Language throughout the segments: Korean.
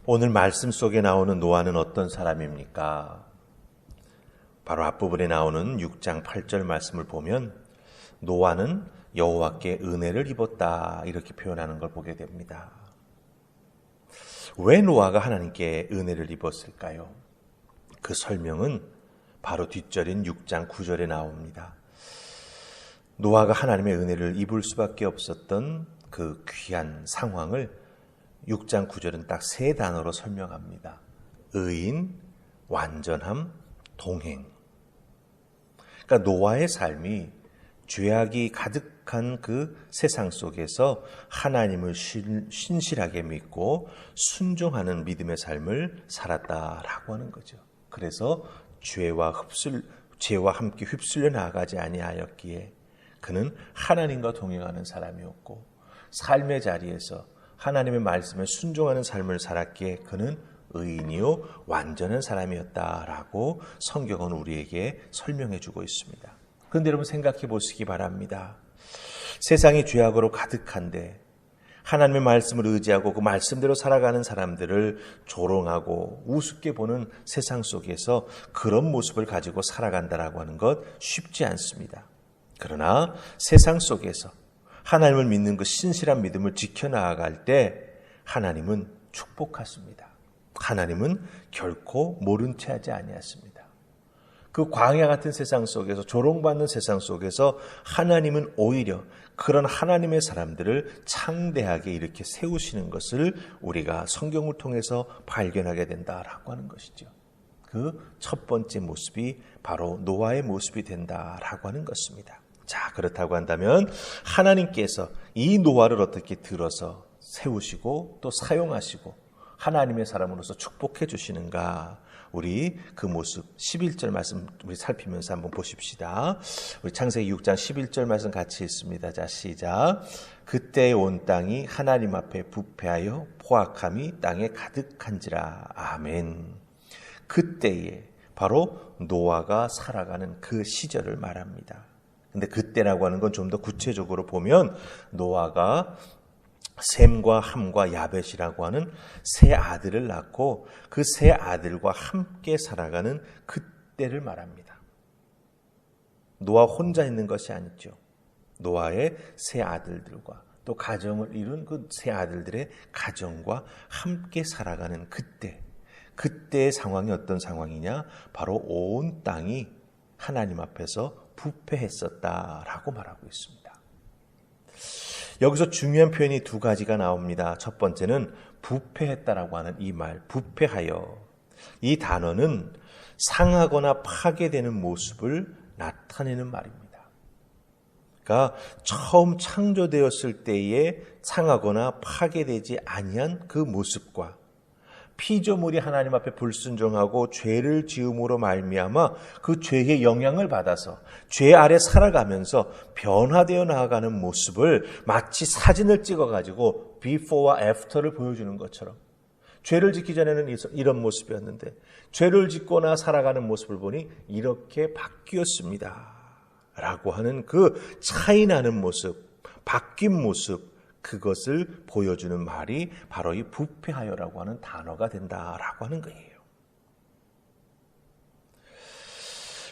오늘 말씀 속에 나오는 노아는 어떤 사람입니까? 바로 앞부분에 나오는 6장 8절 말씀을 보면 노아는 여호와께 은혜를 입었다 이렇게 표현하는 걸 보게 됩니다. 왜 노아가 하나님께 은혜를 입었을까요? 그 설명은 바로 뒷절인 6장 9절에 나옵니다. 노아가 하나님의 은혜를 입을 수밖에 없었던 그 귀한 상황을 6장 9절은 딱 세 단어로 설명합니다. 의인, 완전함, 동행. 그러니까 노아의 삶이 죄악이 가득한 그 세상 속에서 하나님을 신실하게 믿고 순종하는 믿음의 삶을 살았다라고 하는 거죠. 그래서 죄와 함께 휩쓸려 나아가지 아니하였기에 그는 하나님과 동행하는 사람이었고 삶의 자리에서 하나님의 말씀에 순종하는 삶을 살았기에 그는 의인이요 완전한 사람이었다라고 성경은 우리에게 설명해 주고 있습니다. 그런데 여러분 생각해 보시기 바랍니다. 세상이 죄악으로 가득한데 하나님의 말씀을 의지하고 그 말씀대로 살아가는 사람들을 조롱하고 우습게 보는 세상 속에서 그런 모습을 가지고 살아간다라고 하는 것 쉽지 않습니다. 그러나 세상 속에서 하나님을 믿는 그 신실한 믿음을 지켜나갈 때 하나님은 축복하십니다. 하나님은 결코 모른 채 하지 아니하십니다. 그 광야 같은 세상 속에서 조롱받는 세상 속에서 하나님은 오히려 그런 하나님의 사람들을 창대하게 이렇게 세우시는 것을 우리가 성경을 통해서 발견하게 된다라고 하는 것이죠. 그 첫 번째 모습이 바로 노아의 모습이 된다라고 하는 것입니다. 자, 그렇다고 한다면 하나님께서 이 노아를 어떻게 들어서 세우시고 또 사용하시고 하나님의 사람으로서 축복해 주시는가? 우리 그 모습 11절 말씀 우리 살피면서 한번 보십시다. 우리 창세기 6장 11절 말씀 같이 읽습니다. 자, 시작. 그때 온 땅이 하나님 앞에 부패하여 포악함이 땅에 가득한지라. 아멘. 그때에 바로 노아가 살아가는 그 시절을 말합니다. 근데 그때라고 하는 건 좀 더 구체적으로 보면 노아가 셈과 함과 야벳이라고 하는 세 아들을 낳고 그 세 아들과 함께 살아가는 그때를 말합니다. 노아 혼자 있는 것이 아니죠. 노아의 세 아들들과 또 가정을 이룬 그 세 아들들의 가정과 함께 살아가는 그때의 상황이 어떤 상황이냐? 바로 온 땅이 하나님 앞에서 부패했었다라고 말하고 있습니다. 여기서 중요한 표현이 두 가지가 나옵니다. 첫 번째는 부패했다라고 하는 이 말, 부패하여. 이 단어는 상하거나 파괴되는 모습을 나타내는 말입니다. 그러니까 처음 창조되었을 때에 상하거나 파괴되지 아니한 그 모습과 피조물이 하나님 앞에 불순종하고 죄를 지음으로 말미암아 그 죄의 영향을 받아서 죄 아래 살아가면서 변화되어 나아가는 모습을 마치 사진을 찍어가지고 before와 after를 보여주는 것처럼 죄를 짓기 전에는 이런 모습이었는데 죄를 짓거나 살아가는 모습을 보니 이렇게 바뀌었습니다. 라고 하는 그 차이 나는 모습, 바뀐 모습, 그것을 보여주는 말이 바로 이 부패하여라고 하는 단어가 된다라고 하는 거예요.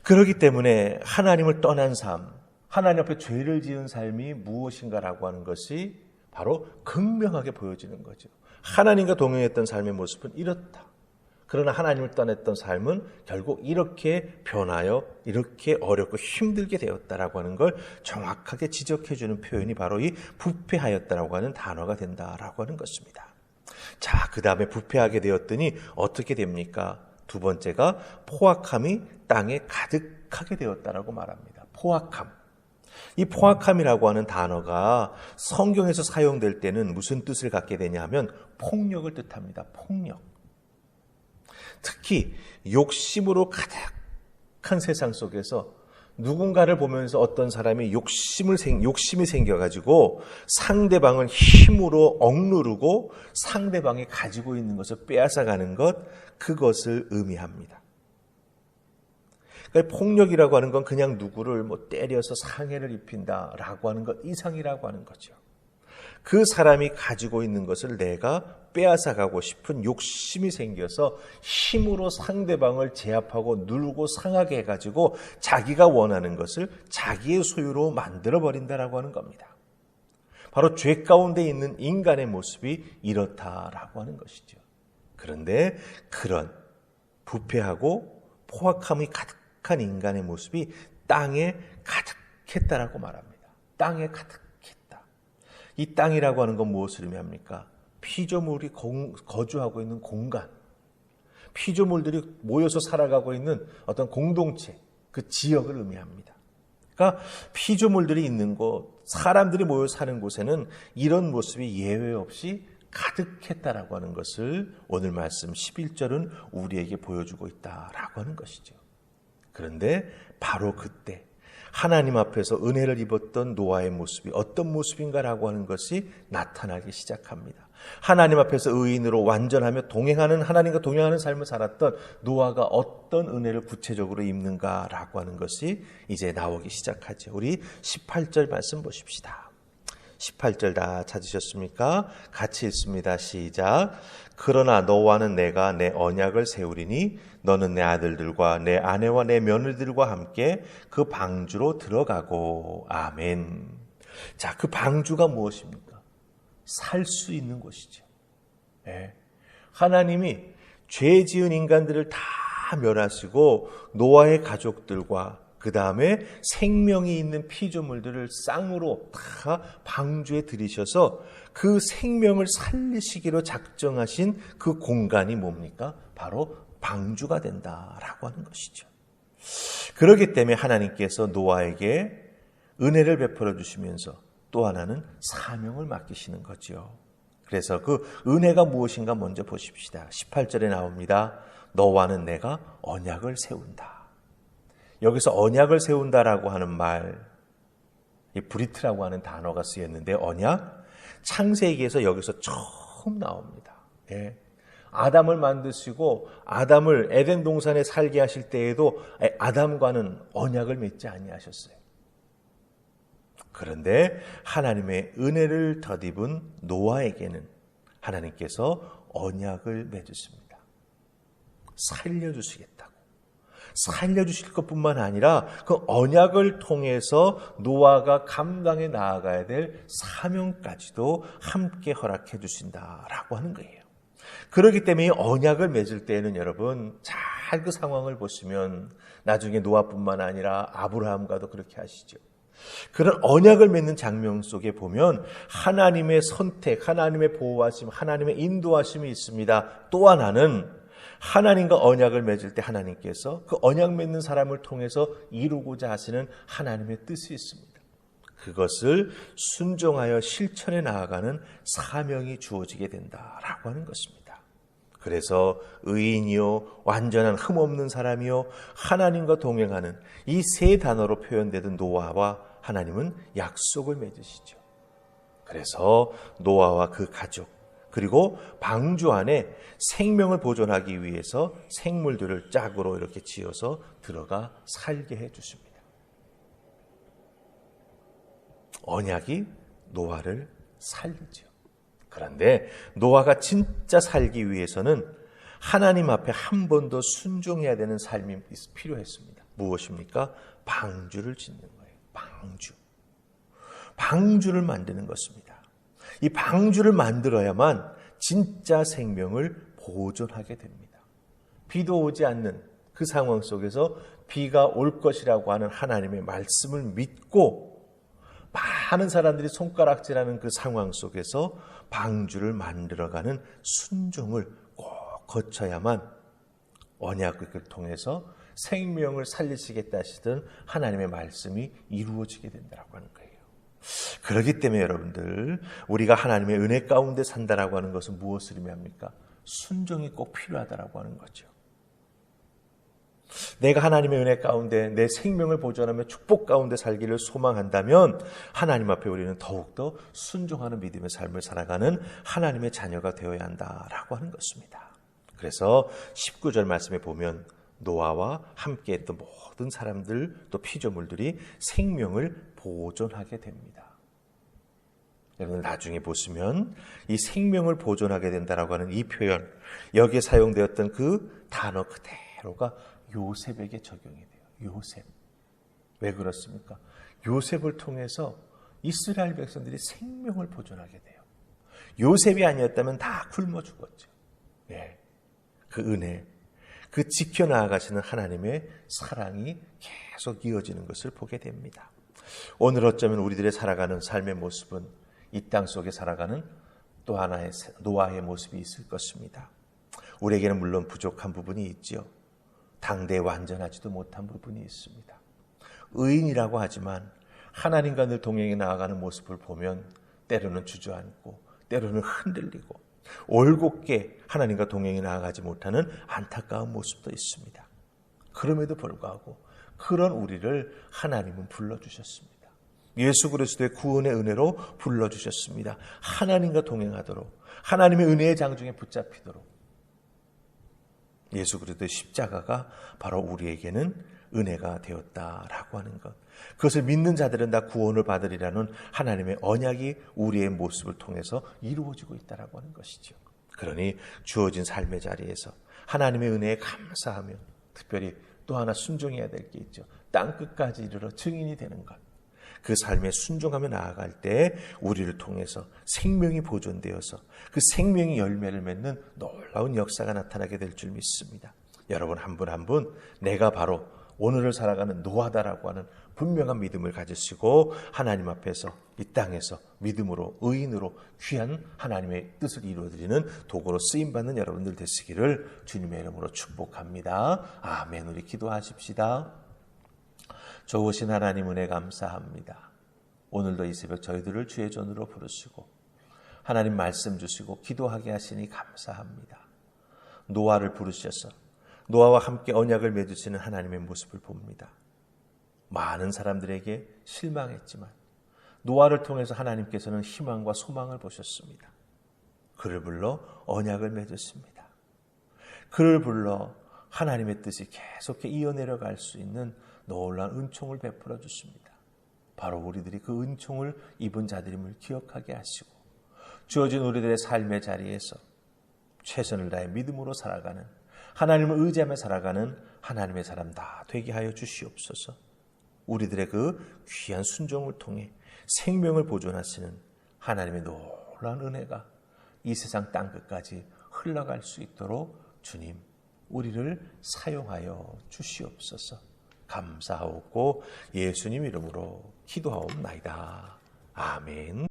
그렇기 때문에 하나님을 떠난 삶, 하나님 앞에 죄를 지은 삶이 무엇인가라고 하는 것이 바로 극명하게 보여지는 거죠. 하나님과 동행했던 삶의 모습은 이렇다. 그러나 하나님을 떠났던 삶은 결국 이렇게 변하여 이렇게 어렵고 힘들게 되었다라고 하는 걸 정확하게 지적해주는 표현이 바로 이 부패하였다라고 하는 단어가 된다라고 하는 것입니다. 자, 그 다음에 부패하게 되었더니 어떻게 됩니까? 두 번째가 포악함이 땅에 가득하게 되었다라고 말합니다. 포악함. 이 포악함이라고 하는 단어가 성경에서 사용될 때는 무슨 뜻을 갖게 되냐 하면 폭력을 뜻합니다. 폭력. 특히 욕심으로 가득한 세상 속에서 누군가를 보면서 어떤 사람이 욕심이 생겨가지고 상대방을 힘으로 억누르고 상대방이 가지고 있는 것을 빼앗아가는 것, 그것을 의미합니다. 그러니까 폭력이라고 하는 건 그냥 누구를 때려서 상해를 입힌다라고 하는 것 이상이라고 하는 거죠. 그 사람이 가지고 있는 것을 내가 빼앗아가고 싶은 욕심이 생겨서 힘으로 상대방을 제압하고 누르고 상하게 해가지고 자기가 원하는 것을 자기의 소유로 만들어버린다라고 하는 겁니다. 바로 죄 가운데 있는 인간의 모습이 이렇다라고 하는 것이죠. 그런데 그런 부패하고 포악함이 가득한 인간의 모습이 땅에 가득했다라고 말합니다. 땅에 가득했다. 이 땅이라고 하는 건 무엇을 의미합니까? 피조물이 거주하고 있는 공간, 피조물들이 모여서 살아가고 있는 어떤 공동체, 그 지역을 의미합니다. 그러니까 피조물들이 있는 곳, 사람들이 모여 사는 곳에는 이런 모습이 예외 없이 가득했다라고 하는 것을 오늘 말씀 11절은 우리에게 보여주고 있다라고 하는 것이죠. 그런데 바로 그때 하나님 앞에서 은혜를 입었던 노아의 모습이 어떤 모습인가라고 하는 것이 나타나기 시작합니다. 하나님 앞에서 의인으로 완전하며 동행하는, 하나님과 동행하는 삶을 살았던 노아가 어떤 은혜를 구체적으로 입는가라고 하는 것이 이제 나오기 시작하죠. 우리 18절 말씀 보십시다. 18절 다 찾으셨습니까? 같이 읽습니다. 시작. 그러나 너와는 내가 내 언약을 세우리니 너는 내 아들들과 내 아내와 내 며느리들과 함께 그 방주로 들어가고. 아멘. 자, 그 방주가 무엇입니까? 살 수 있는 곳이죠. 네. 하나님이 죄 지은 인간들을 다 멸하시고 노아의 가족들과 그 다음에 생명이 있는 피조물들을 쌍으로 다 방주에 들이셔서 그 생명을 살리시기로 작정하신 그 공간이 뭡니까? 바로 방주가 된다라고 하는 것이죠. 그렇기 때문에 하나님께서 노아에게 은혜를 베풀어 주시면서 또 하나는 사명을 맡기시는 거죠. 그래서 그 은혜가 무엇인가 먼저 보십시다. 18절에 나옵니다. 너와는 내가 언약을 세운다. 여기서 언약을 세운다라고 하는 말, 이 브리트라고 하는 단어가 쓰였는데 언약, 창세기에서 여기서 처음 나옵니다. 예. 아담을 만드시고 아담을 에덴 동산에 살게 하실 때에도 아담과는 언약을 맺지 아니하셨어요. 그런데 하나님의 은혜를 덧입은 노아에게는 하나님께서 언약을 맺으십니다. 살려주시겠다고. 살려주실 것뿐만 아니라 그 언약을 통해서 노아가 감당해 나아가야 될 사명까지도 함께 허락해 주신다라고 하는 거예요. 그렇기 때문에 언약을 맺을 때에는 여러분 잘 그 상황을 보시면 나중에 노아뿐만 아니라 아브라함과도 그렇게 하시죠. 그런 언약을 맺는 장면 속에 보면 하나님의 선택, 하나님의 보호하심, 하나님의 인도하심이 있습니다. 또 하나는 하나님과 언약을 맺을 때 하나님께서 그 언약 맺는 사람을 통해서 이루고자 하시는 하나님의 뜻이 있습니다. 그것을 순종하여 실천해 나아가는 사명이 주어지게 된다라고 하는 것입니다. 그래서 의인이요, 완전한 흠없는 사람이요, 하나님과 동행하는 이 세 단어로 표현되던 노아와 하나님은 약속을 맺으시죠. 그래서 노아와 그 가족, 그리고 방주 안에 생명을 보존하기 위해서 생물들을 짝으로 이렇게 지어서 들어가 살게 해 주십니다. 언약이 노아를 살리죠. 그런데 노아가 진짜 살기 위해서는 하나님 앞에 한 번 더 순종해야 되는 삶이 필요했습니다. 무엇입니까? 방주를 짓는 거예요. 방주. 방주를 만드는 것입니다. 이 방주를 만들어야만 진짜 생명을 보존하게 됩니다. 비도 오지 않는 그 상황 속에서 비가 올 것이라고 하는 하나님의 말씀을 믿고 많은 사람들이 손가락질하는 그 상황 속에서 방주를 만들어가는 순종을 꼭 거쳐야만 언약을 통해서 생명을 살리시겠다 하시던 하나님의 말씀이 이루어지게 된다고 하는 거예요. 그렇기 때문에 여러분들, 우리가 하나님의 은혜 가운데 산다라고 하는 것은 무엇을 의미합니까? 순종이 꼭 필요하다라고 하는 거죠. 내가 하나님의 은혜 가운데 내 생명을 보존하며 축복 가운데 살기를 소망한다면 하나님 앞에 우리는 더욱더 순종하는 믿음의 삶을 살아가는 하나님의 자녀가 되어야 한다라고 하는 것입니다. 그래서 19절 말씀에 보면 노아와 함께 했던 모든 사람들 또 피조물들이 생명을 보존하게 됩니다. 여러분 나중에 보시면 이 생명을 보존하게 된다라고 하는 이 표현, 여기에 사용되었던 그 단어 그대로가 요셉에게 적용이 돼요. 요셉. 왜 그렇습니까? 요셉을 통해서 이스라엘 백성들이 생명을 보존하게 돼요. 요셉이 아니었다면 다 굶어 죽었죠. 네. 그 은혜, 그 지켜나가시는 하나님의 사랑이 계속 이어지는 것을 보게 됩니다. 오늘 어쩌면 우리들의 살아가는 삶의 모습은 이 땅 속에 살아가는 또 하나의 노아의 모습이 있을 것입니다. 우리에게는 물론 부족한 부분이 있지요. 당대에 완전하지도 못한 부분이 있습니다. 의인이라고 하지만 하나님과 늘 동행해 나아가는 모습을 보면 때로는 주저앉고 때로는 흔들리고 올곧게 하나님과 동행해 나아가지 못하는 안타까운 모습도 있습니다. 그럼에도 불구하고 그런 우리를 하나님은 불러주셨습니다. 예수 그리스도의 구원의 은혜로 불러주셨습니다. 하나님과 동행하도록, 하나님의 은혜의 장중에 붙잡히도록. 예수 그리스도의 십자가가 바로 우리에게는 은혜가 되었다라고 하는 것. 그것을 믿는 자들은 다 구원을 받으리라는 하나님의 언약이 우리의 모습을 통해서 이루어지고 있다라고 하는 것이죠. 그러니 주어진 삶의 자리에서 하나님의 은혜에 감사하며 특별히 또 하나 순종해야 될 게 있죠. 땅끝까지 이르러 증인이 되는 것. 그 삶에 순종하며 나아갈 때 우리를 통해서 생명이 보존되어서 그 생명이 열매를 맺는 놀라운 역사가 나타나게 될 줄 믿습니다. 여러분 한 분 한 분 내가 바로 오늘을 살아가는 노아다라고 하는 분명한 믿음을 가지시고 하나님 앞에서 이 땅에서 믿음으로 의인으로 귀한 하나님의 뜻을 이루어드리는 도구로 쓰임받는 여러분들 되시기를 주님의 이름으로 축복합니다. 아멘. 우리 기도하십시다. 좋으신 하나님 은혜 감사합니다. 오늘도 이 새벽 저희들을 주의 존으로 부르시고 하나님 말씀 주시고 기도하게 하시니 감사합니다. 노아를 부르셔서 노아와 함께 언약을 맺으시는 하나님의 모습을 봅니다. 많은 사람들에게 실망했지만 노아를 통해서 하나님께서는 희망과 소망을 보셨습니다. 그를 불러 언약을 맺으십니다. 그를 불러 하나님의 뜻이 계속해 이어내려갈 수 있는 놀라운 은총을 베풀어 주십니다. 바로 우리들이 그 은총을 입은 자들임을 기억하게 하시고 주어진 우리들의 삶의 자리에서 최선을 다해 믿음으로 살아가는 하나님을 의지하며 살아가는 하나님의 사람 다 되게 하여 주시옵소서. 우리들의 그 귀한 순종을 통해 생명을 보존하시는 하나님의 놀라운 은혜가 이 세상 땅끝까지 흘러갈 수 있도록 주님 우리를 사용하여 주시옵소서. 감사하고 예수님 이름으로 기도하옵나이다. 아멘.